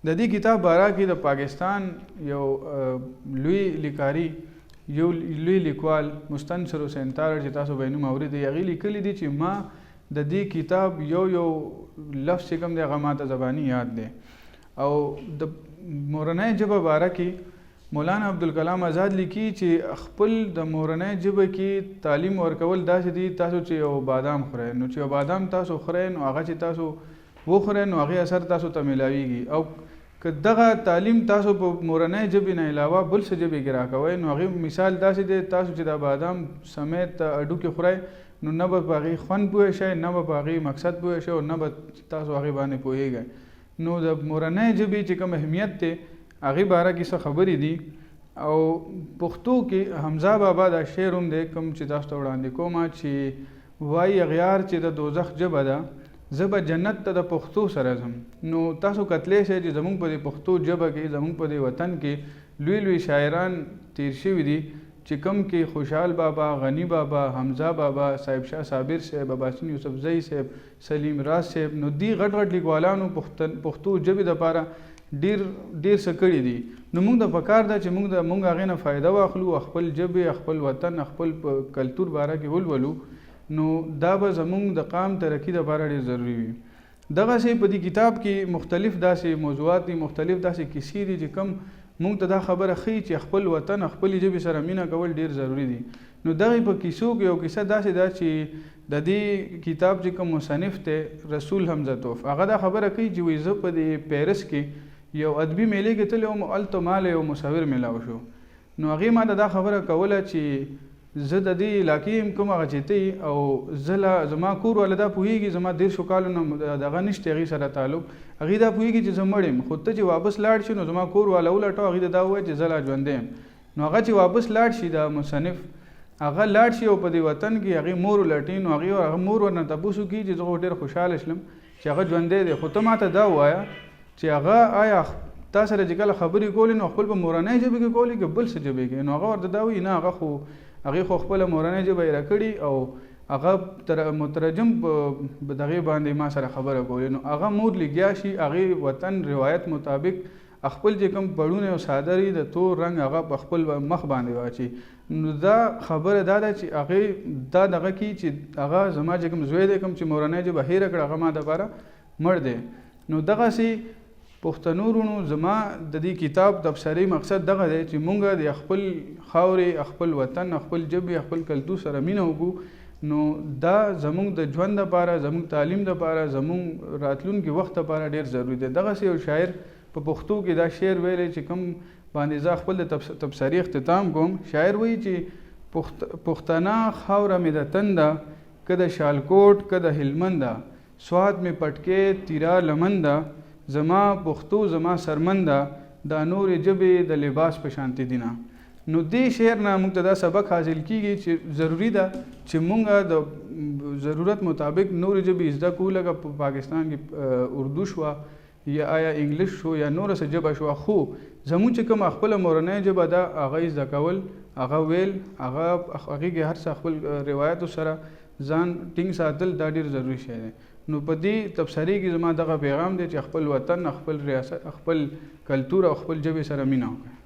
د دې کتاب باره کې د پاکستان یو لوی لیکاري یو لوی لیکوال مستنصر حسین تارړ چې تاسو به یې نوم اورېدی، هغې لیکلي دي چې ما د دې کتاب یو لفظ چې کوم دی هغه ماته زباني یاد دی. او د مورنۍ ژبه باره کې مولانا عبدالکلام آزاد لیکي چې خپل د مورنۍ ژبه کې تعلیم ورکول داسې دي تاسو چې یو بادام خورئ، نو چې یو بادام تاسو خورئ نو هغه چې تاسو وخورئ نو هغې اثر تاسو ته میلاویږي. او که دغه تعلیم تاسو په مورنۍ ژبې نه علاوه بل څه ژبې کې راکوئ نو هغې مثال داسې دی تاسو چې دا بادام سمیت هډوکې خورئ نو نه به په هغې خوند پوه شئ، نه به په هغې مقصد پوه شئ او نه به تاسو هغې باندې پوهیږئ. نو د مورنۍ ژبې چې کوم اهمیت دی هغې باره کې څه خبرې دي. او پښتو کې حمزه بابا دا شعر هم دی کوم چې تاسو ته وړاندې کوم چې وایي اغیار چې د دوزخ ژبه ده زه به جنت ته د پښتو سره ځم. نو تاسو کتلی شئ چې زموږ په دې پښتو ژبه کې زموږ په دې وطن کې لوی لوی شاعران تیر شوي دي چې کوم کې خوشحال بابا، غنی بابا، حمزه بابا، صاحب شاه صابر صاحب، اباسین یوسفزئی صاحب، سلیم راز صاحب، نو دی غټ غټ لیکوالانو پښتو ژبې دپاره ډیر څه کړي دي. نو موږ د پکار ده چې موږ هغې نه فایده واخلو، خپل ژبې، خپل وطن، خپل کلتور باره کې ولولو، نو دا به زموږ د قام ترقي دپاره ډېر ضروري وي. دغسې په دې کتاب کې مختلف داسې موضوعات دي، مختلف داسې کیسې دي چې کوم موږ ته دا خبره ښیي چې خپل وطن خپلې ژبې سره مینه کول ډېر ضروري دي. نو دغې په کیسو کې یو کیسه داسې ده چې د دې کتاب چې کوم مصنف دی رسول حمزه توف، هغه دا خبره کوي چې وایي زه په دې پیرس کې یو ادبي میلې کې تللی وم، هلته ماله یو مصور میلاو شو. نو هغې ما ته دا خبره کوله چې زه د دې علاقې یم کوم هغه چې ته او زه زما کور والا دا پوهېږي زما 150 کالو نه دغه نشته هغې سره تعلق، هغې دا پوهېږي چې زه مړ یم، خو ته چې واپس لاړ شي نو زما کور والا ولټوه، هغې ته دا ووایه چې زه لا ژوندی یم. نو هغه چې واپس لاړ شي دا مصنف هغه لاړ شي او په دې وطن کې هغې مور ولټي، نو هغه مور ورنه تپوس وکړي چې زه خو ډېر خوشحاله شلم چې هغه ژوندی دی، خو ته ما ته دا ووایه چې هغه آیا تا سره چې کله خبرې کولې نو خپل په مورنۍ ژبې کې کولې که بل څه ژبې کې؟ نو هغه ورته دا وایي نه هغې خو خپله مورنۍ ژبه یې راکړي او هغه مترجم په دغې باندې ما سره خبره کولې. نو هغه مور لګیا شي هغې وطن روایت مطابق خپل چې کوم پړونه او څادرې د تور رنګ هغه په خپل مخ باندې واچي. نو دا خبره دا ده چې هغې دا دغه کي چې هغه زما چې کوم زوی دی کوم چې مورنۍ ژبه هېره کړه هغه ما دپاره مړ دی. نو دغسې پښتنو وروڼو زما د دې کتاب تبصرې مقصد دغه دی چې مونږ د خپل خاورې، خپل وطن، خپل ژبې، خپل کلتور سره مینه وکړو. نو دا زموږ د ژوند دپاره، زموږ تعلیم دپاره، زموږ راتلونکي وخت دپاره ډېر ضروري دی. دغسې یو شاعر په پښتو کې دا شعر ویلی چې کوم باندې زه خپل د تبصرې اختتام کوم. شاعر وایي چې پښتنه خاوره مې د تنده، که د شالکوټ که د هلمنده، سوات مې پټکې تیرا لمنده، زما پښتو زما سرمنده، دا نورې ژبې د لباس په شانتې دینه. نو دې شعر نه موږ ته دا سبق حاصل کیږي چې ضروري ده چې موږ د ضرورت مطابق نورې ژبې زده کړو، لکه په پاکستان کې اردو شوه یا آیا انګلیش شو یا نوره څه ژبه شوه، خو زموږ چې کومه خپله مورنۍ ژبه ده هغه یې زده کول، هغه ویل، هغې کې هر څه خپل روایتو سره ځان ټینګ ساتل دا ډېر ضروري شی دی. نو په دې تبصرې کې زما دغه پیغام دی چې خپل وطن، خپل ریاست، خپل کلتور او خپل ژبې سره مینه وکړئ.